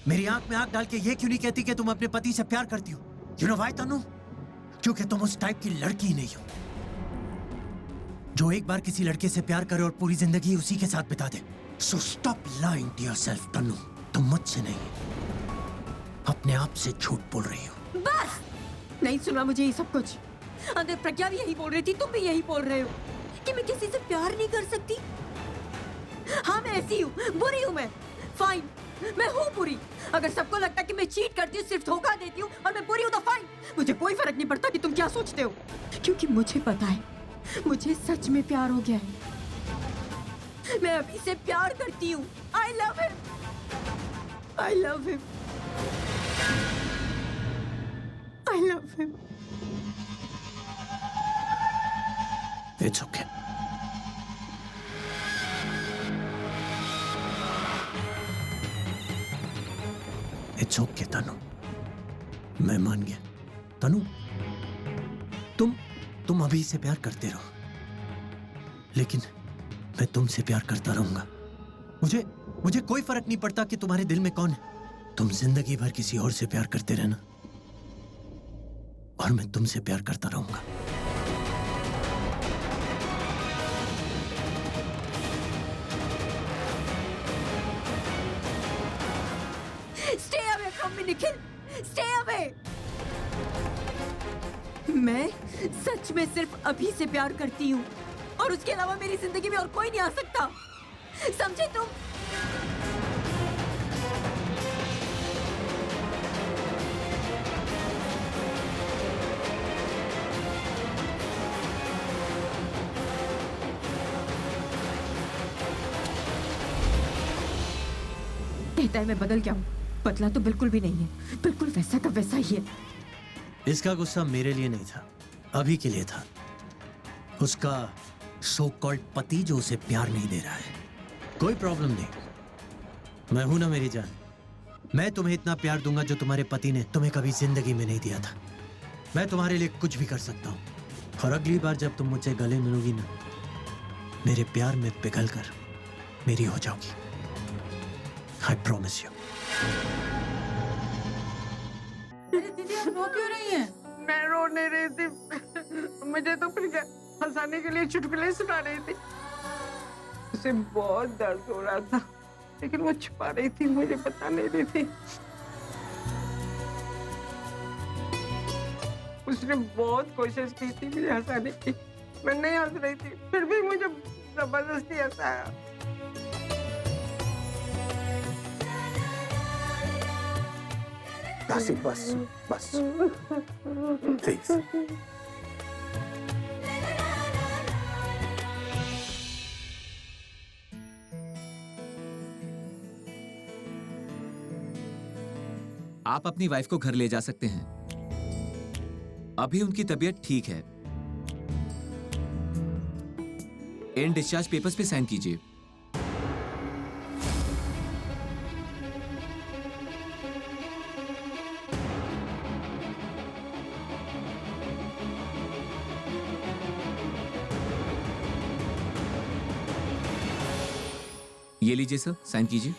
मेरी आंख में आंख डाल के ये क्यों नहीं कहती कि तुम अपने पति से प्यार करती हो? यू नो व्हाई तनु? क्योंकि तुम उस टाइप की लड़की ही नहीं हो जो एक बार किसी लड़के से प्यार करे और पूरी जिंदगी उसी के साथ बिता दे। So stop lying to yourself Tanu. तुम मुझसे नहीं, अपने आप से झूठ बोल रही हो। बस! नहीं सुना मुझे ये सब कुछ। अंदर प्रज्ञा भी यही बोल रही थी, तुम भी यही बोल रहे हो कि मैं किसी से प्यार नहीं कर सकती। हाँ, मैं ऐसी हूँ, बुरी हूँ मैं। फाइन, मैं हूँ बुरी। अगर सबको लगता है कि मैं चीट करती हूँ, सिर्फ धोखा देती हूँ और मैं बुरी हूँ तो फाइन, मुझे कोई फर्क नहीं पड़ता कि तुम क्या सोचते हो, क्योंकि मुझे पता है मुझे सच में प्यार हो गया है। मैं अभी से प्यार करती हूँ। I love him. I love him. I love him. It's okay. It's okay तनु, मैं मान गया। तनु, तुम अभी से प्यार करते रहो, लेकिन मैं तुमसे प्यार करता रहूंगा। मुझे कोई फर्क नहीं पड़ता कि तुम्हारे दिल में कौन है। तुम जिंदगी भर किसी और से प्यार करते रहना और मैं तुमसे प्यार करता रहूंगा। Stay away from me, Nikhil. Stay away. मैं सच में सिर्फ अभी से प्यार करती हूँ और उसके अलावा मेरी जिंदगी में और कोई नहीं आ सकता, समझे तुम? कहता है मैं बदल गया हूँ, बदला तो बिल्कुल भी नहीं है, बिल्कुल वैसा का वैसा ही है। इसका गुस्सा मेरे लिए नहीं था, अभी के लिए था। उसका सो कॉल्ड पति जो उसे प्यार नहीं दे रहा है। कोई प्रॉब्लम नहीं, मैं हूं ना मेरी जान। मैं तुम्हें इतना प्यार दूंगा जो तुम्हारे पति ने तुम्हें कभी जिंदगी में नहीं दिया था। मैं तुम्हारे लिए कुछ भी कर सकता हूं। और अगली बार जब तुम मुझसे गले मिलोगी ना, मेरे प्यार में पिघल कर मेरी हो जाओगी। I promise you. दीदी आप रो क्यों रही हैं? मैं रो नहीं रही थी, मुझे तो फिर हंसाने के लिए चुटकुले सुना रही थी। उसे बहुत दर्द हो रहा था, लेकिन वो छुपा रही थी, मुझे पता नहीं रही थी। उसने बहुत कोशिश की थी मुझे हंसाने की, मैं नहीं हंस रही थी, फिर भी मुझे जबरदस्ती हंसाया। दासी बस बस प्लीज। आप अपनी वाइफ को घर ले जा सकते हैं, अभी उनकी तबीयत ठीक है। इन डिस्चार्ज पेपर्स पे साइन कीजिए। ये लीजिए सर, साइन कीजिए।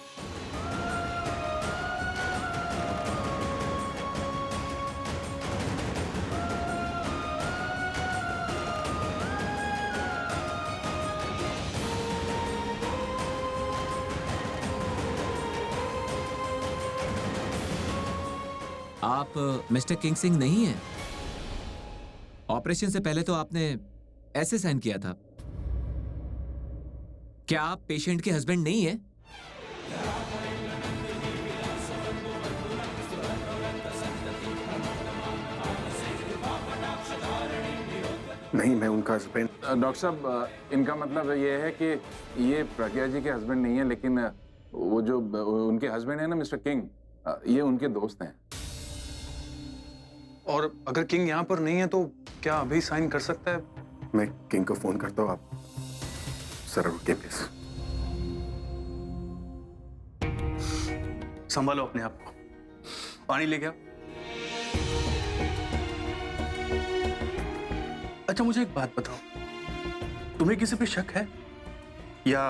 आप मिस्टर किंग सिंह नहीं हैं? ऑपरेशन से पहले तो आपने ऐसे साइन किया था। क्या आप पेशेंट के हस्बैंड नहीं हैं? नहीं, मैं उनका हस्बैंड। डॉक्टर साहब, इनका मतलब ये है कि ये प्रज्ञा जी के हस्बैंड नहीं है, लेकिन वो जो उनके हस्बैंड है ना मिस्टर किंग, ये उनके दोस्त हैं। और अगर किंग यहाँ पर नहीं है तो क्या अभी साइन कर सकता है? मैं किंग को फोन करता हूँ, आप सर रुकिए प्लीज। संभालो अपने आप को। पानी ले गया। अच्छा मुझे एक बात बताओ, तुम्हें किसी पे शक है या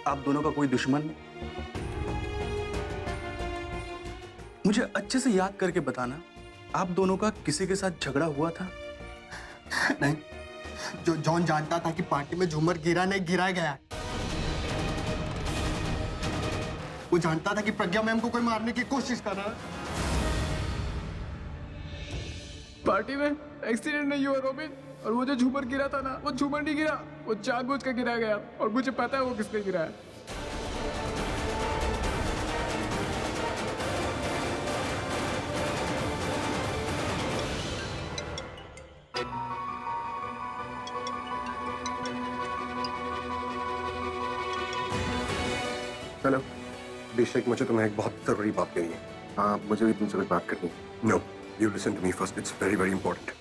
आप दोनों का कोई दुश्मन? मुझे अच्छे से याद करके बताना, आप दोनों का किसी के साथ झगड़ा हुआ था? नहीं, जो जॉन जानता था कि पार्टी में झूमर गिरा नहीं, गिरा गया। वो जानता था कि प्रज्ञा मैम को कोई मारने की कोशिश कर रहा है। पार्टी में एक्सीडेंट नहीं हुआ रॉबिन, और वो जो झूमर गिरा था ना, वो झूमर नहीं गिरा, वो जानबूझ कर गिरा गया, और मुझे पता है वो किसने गिरा है। हेलो अभिषेक, मुझे तुम्हें एक बहुत जरूरी बात कहनी है। हाँ, मुझे भी तुमसे कुछ बात करनी है। No, you listen to me first, it's very very important.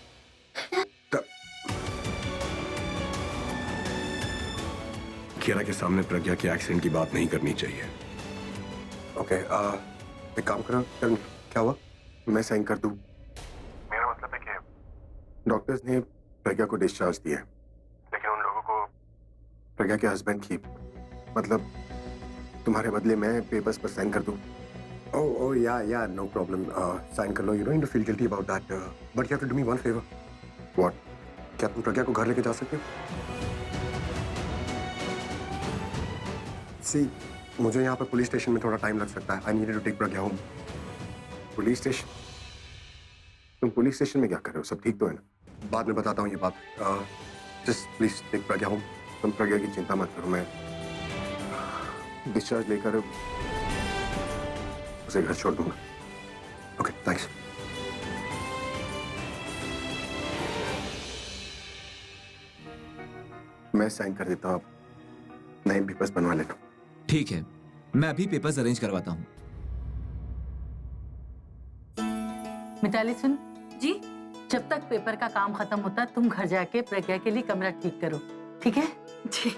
Kiara के सामने प्रज्ञा के एक्सीडेंट की बात नहीं करनी चाहिए। ओके, एक काम करो, चल क्या हुआ, मैं साइन कर दूं। मेरा मतलब है कि डॉक्टर्स ने प्रज्ञा को डिस्चार्ज दिया है, लेकिन उन लोगों को प्रज्ञा के हस्बैंड की, मतलब तुम्हारे बदले मैं पेपर्स पर साइन कर दूं। ओह या नो प्रॉब्लम, साइन कर लो। You don't feel guilty about that, but you have to do me one favour. What? क्या तुम प्रज्ञा को घर लेके जा सकते हो? सी, मुझे यहाँ पर पुलिस स्टेशन में थोड़ा टाइम लग सकता है। I need to take Pragya home. Police station? तुम पुलिस स्टेशन में क्या कर रहे हो? सब ठीक तो है ना? बाद में बताता हूँ ये बात। Just please take Pragya home. तुम प्रज्ञा की चिंता मत करो, मैं डिस्चार्ज लेकर उसे घर छोड़ दूंगा। Okay, thanks. मैं साइन कर देता हूँ, आप नए पेपर्स बनवा लेता हूँ। ठीक है, मैं अभी पेपर्स अरेंज करवाता हूँ। मिताली सुन, जी जब तक पेपर का काम खत्म होता तुम घर जाके प्रज्ञा के लिए कमरा ठीक करो, ठीक है? जी।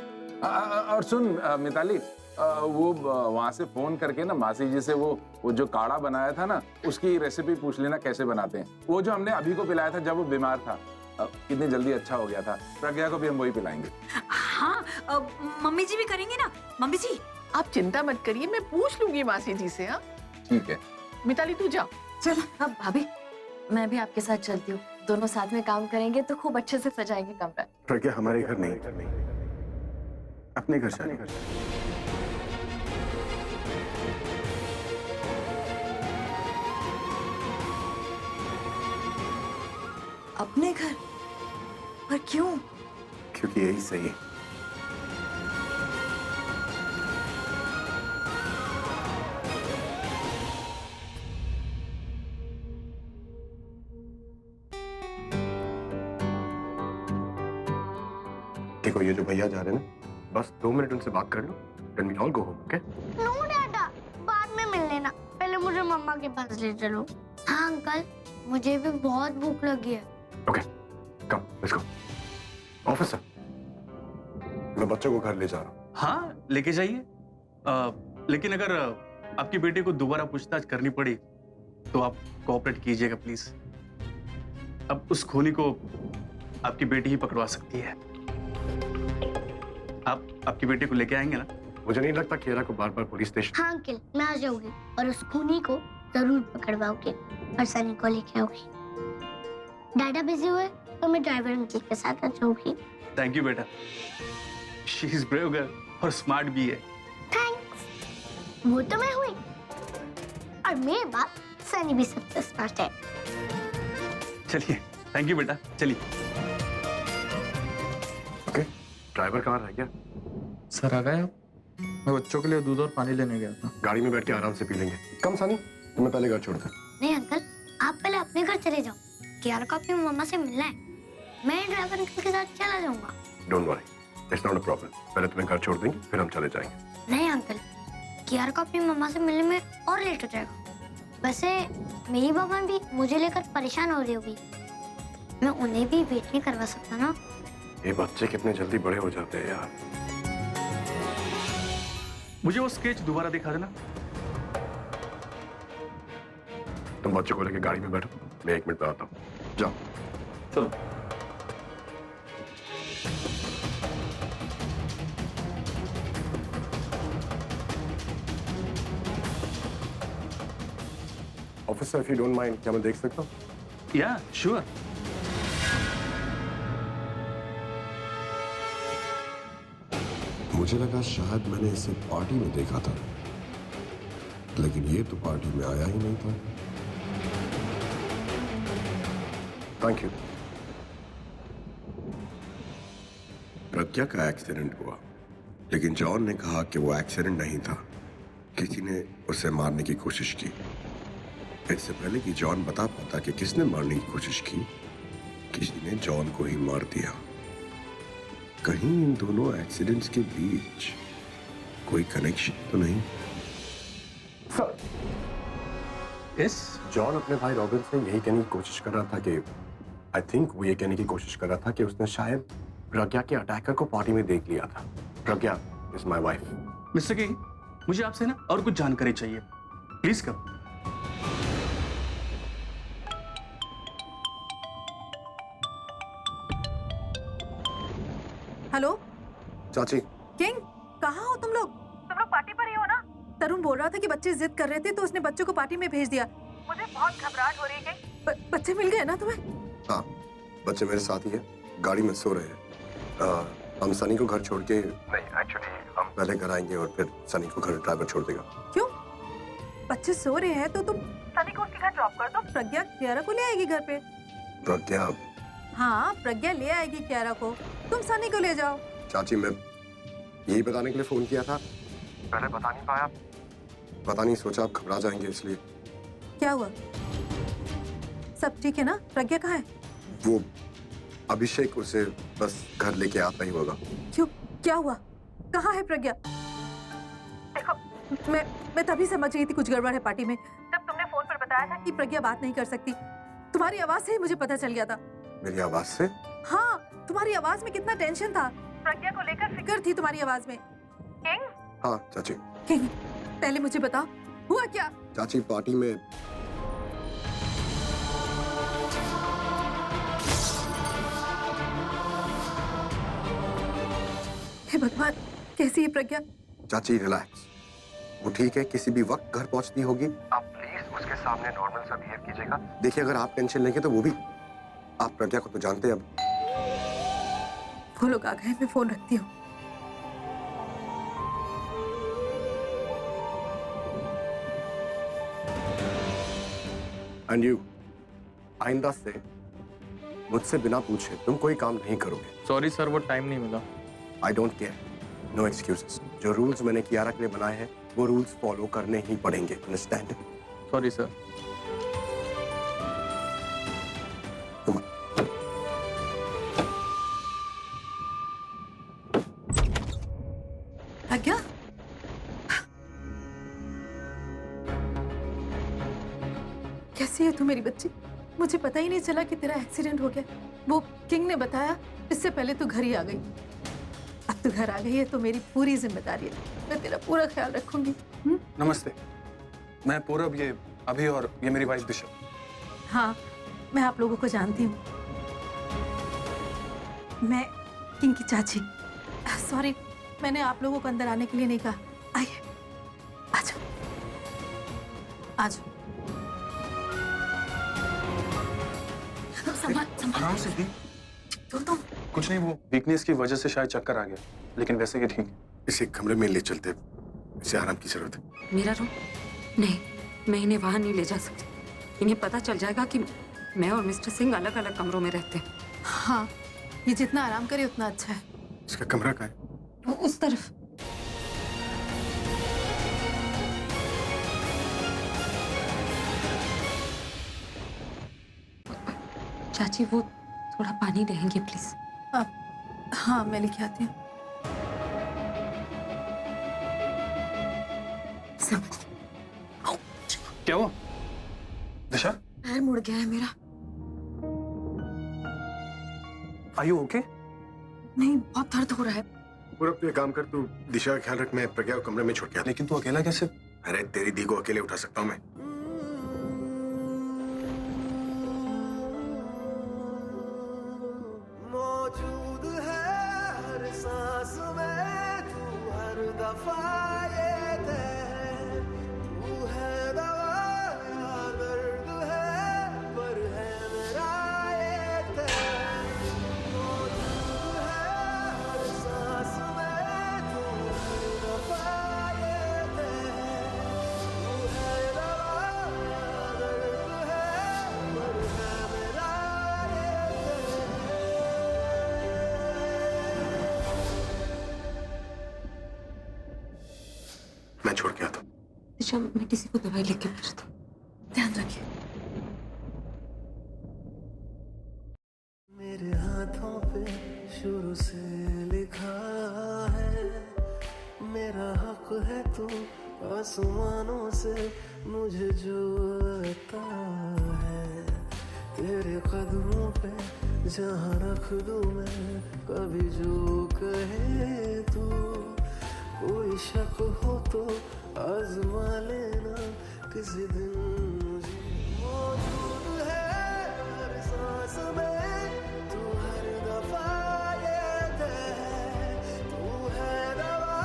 और सुन मिताली, वो वहां से फोन करके ना मासी जी से वो जो काढ़ा बनाया था ना, उसकी रेसिपी पूछ लेना कैसे बनाते हैं। वो जो हमने अभी को पिलाया था जब वो बीमार था, कितनी जल्दी अच्छा हो गया था। प्रज्ञा को भी हम वही पिलाएंगे। हाँ, मम्मी जी भी करेंगे ना? मम्मी जी आप चिंता मत करिए, मैं पूछ लूंगी मासी जी से। हाँ ठीक है, मिताली तू जा। चलो। अब भाभी मैं भी आपके साथ चलती हूँ, दोनों साथ में काम करेंगे तो खूब अच्छे से सजाएंगे कमरा। प्रज्ञा हमारे घर नहीं, अपने घर चले। अपने घर? पर क्यों? क्योंकि यही सही है। देखो, ये जो भैया जा रहे हैं ना, बस 2 मिनट उनसे बात कर लो, then we all go home. Okay? No डैडा, बाद में मिल लेना, पहले मुझे मम्मा के पास ले चलो। हाँ अंकल, मुझे भी बहुत भूख लगी है। Okay, come, let's go. Officer, मैं बच्चों को घर ले जा रहा हूँ। हाँ, लेके जाइए। लेकिन अगर आपकी बेटी को दोबारा पूछताछ करनी पड़ी तो आप कोऑपरेट कीजिएगा प्लीज। अब उस खूनी को आपकी बेटी ही पकड़वा सकती है। आप आपकी बेटी को लेके आएंगे ना? मुझे नहीं लगता कियारा को बार बार पुलिस स्टेशन। हाँ अंकल, मैं आ जाऊंगी और उस खूनी को जरूर पकड़वाओगे और सनी को लेके आओगी। डैडा बिजी हुए तो मैं ड्राइवर अंकल के साथ आ जाऊंगी। थैंक यू बेटा, शी इज ब्रेव गर्ल और स्मार्ट भी है। थैंक्स, वो तो मैं हुई, और मेरे बाद सनी भी सबसे स्मार्ट है। चलिए, थैंक यू बेटा, चलिए। ओके, ड्राइवर कहाँ रह गया? सर आ गए आप? मैं बच्चों के लिए दूध और पानी लेने गया था। गाड़ी में बैठ के आराम से पी लेंगे। कम सानी, तुम्हें पहले घर छोड़ दे। नहीं अंकल, आप पहले अपने घर चले जाओ, कियारा को अपनी मम्मा से मिलना है। मैं ड्राइवर अंकल के साथ चला जाऊंगा। Don't worry, it's not a problem. पहले तुम्हें घर छोड़ देंगे, फिर हम चले जाएंगे। नहीं अंकल, कियारा को अपनी मम्मा से मिलने में और लेट हो जाएगा। वैसे मेरी मम्मा भी मुझे लेकर परेशान हो रही होगी, मैं उन्हें भी वेट नहीं करवा सकता ना। ये बच्चे कितने जल्दी बड़े हो जाते हैं यार। मुझे वो स्केच दोबारा दिखा देना। तुम बच्चों को लेकर गाड़ी में बैठो, मैं 1 मिनट में आता हूँ। जाओ। चलो। Officer, if you don't mind, क्या मैं देख सकता हूँ? या श्योर। मुझे लगा शायद मैंने इसे पार्टी में देखा था, लेकिन ये तो पार्टी में आया ही नहीं था। Thank you. प्रज्ञा का एक्सीडेंट हुआ, लेकिन जॉन ने कहा कि वो एक्सीडेंट नहीं था, किसी ने उसे मारने की कोशिश की। इससे पहले कि जॉन बता पाता कि किसने मारने की कोशिश की, किसी ने जॉन को ही मार दिया। कहीं इन दोनों एक्सीडेंट्स के बीच कोई कनेक्शन तो नहीं? सर, यस, जॉन अपने भाई रॉबिन से यही कहने की कोशिश कर रहा था कि आई थिंक वो ये कहने की कोशिश कर रहा था कि उसने शायद प्रज्ञा के अटैकर को पार्टी में देख लिया था। Pragya is my wife. Mister King, मुझे आपसे ना और कुछ जानकारी चाहिए, प्लीज कम। हेलो चाची, किंग, कहाँ हो तुम लोग? पार्टी पर ही हो ना? तरुण बोल रहा था कि बच्चे जिद कर रहे थे तो उसने बच्चों को पार्टी में भेज दिया। मुझे बहुत घबराहट हो रही है। बच्चे मिल गए ना तुम्हें? हाँ, बच्चे मेरे साथ ही है, गाड़ी में सो रहे हैं। हम सनी को घर छोड़ के नहीं, एक्चुअली हम पहले घर आएंगे और फिर सनी को घर ड्राइवर छोड़ देगा। क्यों? बच्चे सो रहे हैं तो तुम सनी को उसके घर ड्रॉप कर दो। प्रज्ञा कियारा को ले आएगी घर पे। प्रज्ञा? हाँ, प्रज्ञा ले आएगी कियारा को, तुम सनी को ले जाओ। चाची, मैं यही बताने के लिए फोन किया था, पहले बता नहीं पाया। पता नहीं, सोचा आप घबरा जाएंगे इसलिए। क्या हुआ? सब ठीक है ना? प्रज्ञा कहाँ है? वो अभिषेक उसे बस घर लेके आता ही होगा। क्यों, क्या हुआ? कहाँ है प्रज्ञा? देखो, मैं तभी समझ गई थी कुछ गड़बड़ है पार्टी में, जब तुमने फोन पर बताया था कि प्रज्ञा बात नहीं कर सकती। तुम्हारी आवाज से ही मुझे पता चल गया था। मेरी आवाज से? हाँ, तुम्हारी आवाज में कितना टेंशन था। प्रज्ञा को लेकर फिक्र थी तुम्हारी आवाज में। किंग? हाँ चाची। किंग, पहले मुझे बताओ, हुआ क्या? चाची, पार्टी में हे भगवान, कैसी है प्रज्ञा? चाची रिलैक्स, वो ठीक है, किसी भी वक्त घर पहुंचती होगी। आप प्लीज उसके सामने नॉर्मल सा बिहेव कीजिएगा। देखिए, अगर आप टेंशन लेंगे तो वो भी। आप प्रज्ञा को तो जानते हैं। अब वो लोग आ गए, मैं फोन रखती हूँ। एंड यू, आइंदा से मुझसे बिना पूछे तुम कोई काम नहीं करोगे। सॉरी सर, वो टाइम नहीं मिला। I don't care, no excuses. जो रूल्स मैंने कियारा के लिए बनाए हैं वो रूल्स फॉलो करने ही पड़ेंगे, अंडरस्टैंड? Sorry sir. प्रज्ञा, कैसी है तू मेरी बच्ची? मुझे पता ही नहीं चला कि तेरा एक्सीडेंट हो गया। वो किंग ने बताया, इससे पहले तू घर ही आ गई। अब तू घर आ गई है तो मेरी पूरी जिम्मेदारी है, मैं तेरा पूरा ख्याल रखूंगी। नमस्ते, मैं पूरब, ये अभी, और ये मेरी वाइफ दिशा। हाँ, मैं आप लोगों को जानती हूँ। मैं किंग की चाची। सॉरी, मैंने आप लोगों को अंदर आने के लिए नहीं कहा। आइए, आ जाओ, आ जाओ। आराम से दी। तुम कुछ नहीं, वो वीकनेस की वजह से शायद चक्कर आ गया, लेकिन वैसे कि ठीक है। इसे कमरे में ले चलते, इसे आराम की जरूरत है। मेरा रूम? नहीं, मैं इन्हें वहां नहीं ले जा सकती। इन्हें पता चल जाएगा कि मैं और मिस्टर सिंह अलग अलग कमरों में रहते हैं। हाँ, ये जितना आराम करे उतना अच्छा है। इसका कमरा कहाँ है? वो उस तरफ। चाची, वो थोड़ा पानी देंगे प्लीज? हाँ, मैं लेके आती हूँ। क्या हुआ दिशा? पैर मुड़ गया है मेरा। Are you okay? नहीं, बहुत दर्द हो रहा है। पूरा तू एक काम कर, तू दिशा का ख्याल रख, मैं प्रज्ञा को कमरे में छोड़ के आता। लेकिन तू अकेला कैसे? अरे तेरी दी को अकेले उठा सकता हूँ मैं। मौजूद है हर सांस में तू, हर दफा ये तू है दवा या दर्द ईशा, मैं किसी को दवाई लेके भेजती हूँ। ध्यान रखिए। मेरे हाथों पे शुरू से लिखा है, मेरा हक है तू आसमानों से मुझे जो आता है। तेरे कदमों पे जहाँ रख दूँ मैं कभी जो कहे तू, कोई शक हो तो आजमा लेना किसी दिन मुझे। मौजूद है हर सांस में तू, हर दफा ये है तू है दवा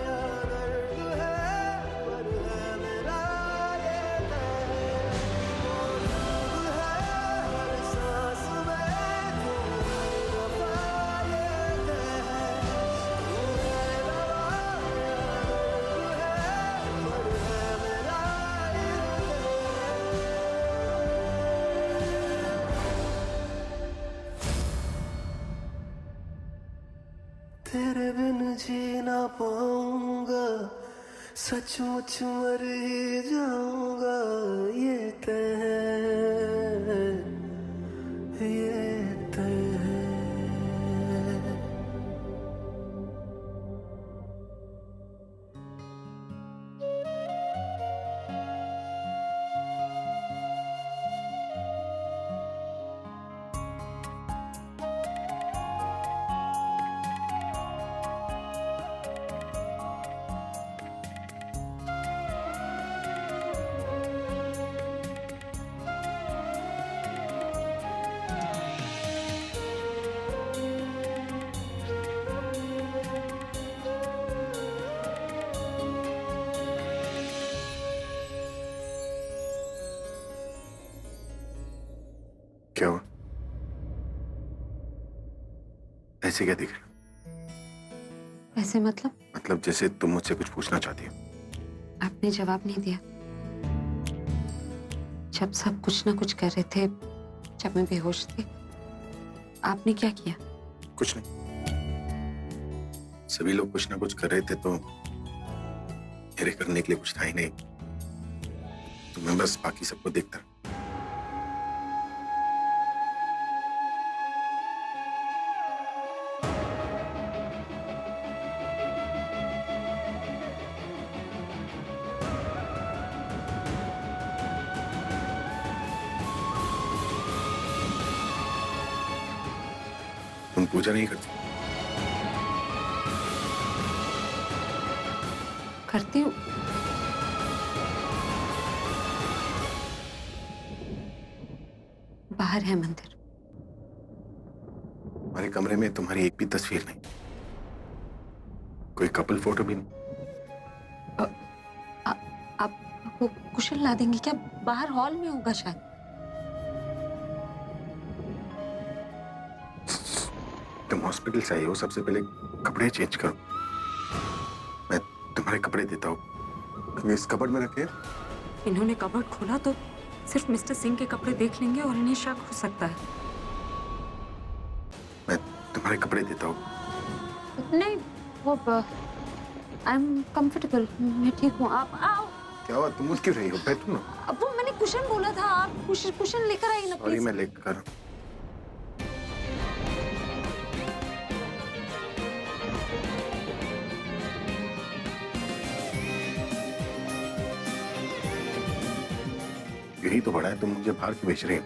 या दर्द है, पर है मेरा ये मौजूद है हर सांस में तू, हर दफा ये है तू है दवा या दर्द है, पर है मेरा तेरे बिन जी ना पाऊंगा, सचमुच मर ही जाऊंगा, ये तय है, ये तय है। क्या हुआ? ऐसे क्या दिख रहा? ऐसे मतलब जैसे तुम मुझसे कुछ पूछना चाहती हो। आपने जवाब नहीं दिया। जब सब कुछ ना कुछ कर रहे थे, जब मैं बेहोश थी, आपने क्या किया? कुछ नहीं, सभी लोग कुछ ना कुछ कर रहे थे तो मेरे करने के लिए कुछ था ही नहीं, तो मैं बस बाकी सबको देखता रहा। तुम पूजा नहीं करती? करती हूँ। बाहर है मंदिर। हमारे कमरे में तुम्हारी एक भी तस्वीर नहीं, कोई कपल फोटो भी नहीं। आप वो कुशन ला देंगे क्या? बाहर हॉल में होगा शायद। तुम हॉस्पिटल से आई हो, सबसे पहले कपड़े चेंज करो। मैं तुम्हारे कपड़े देता हूँ। इस कपबोर्ड में रखे। इन्होंने कपबोर्ड खोला तो सिर्फ मिस्टर सिंह के कपड़े देख लेंगे और इन्हें शक हो सकता है। मैं तुम्हारे कपड़े देता हूँ। नहीं, वो आई एम कंफर्टेबल, मैं ठीक हूँ। आप आओ। क्या हुआ? तुम उठ क्यों रही हो? बैठो ना। अब वो मैंने कुशन बोला था, आप कुशन लेकर आइए ना सॉरी, प्लीज। मैं लेकर। यही तो बड़ा है, तुम मुझे बाहर क्यों भेज रहे हो?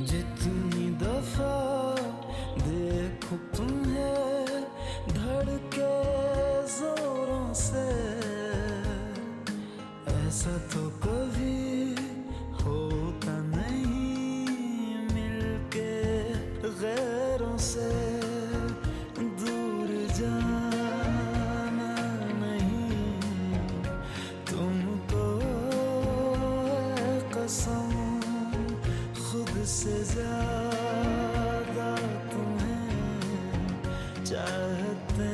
जितनी दफा देखो तुम्हें धड़के जोरों से, ऐसा तो कभी होता नहीं मिलके गैरों से। दूर जाना नहीं तुमको कसम, ज्यादा तुम्हें चाहते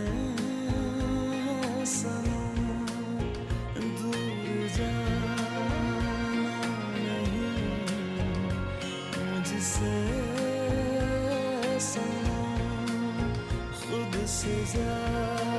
हैं सनम, दूर जाना नहीं मुझसे सनम, खुद से ज्यादा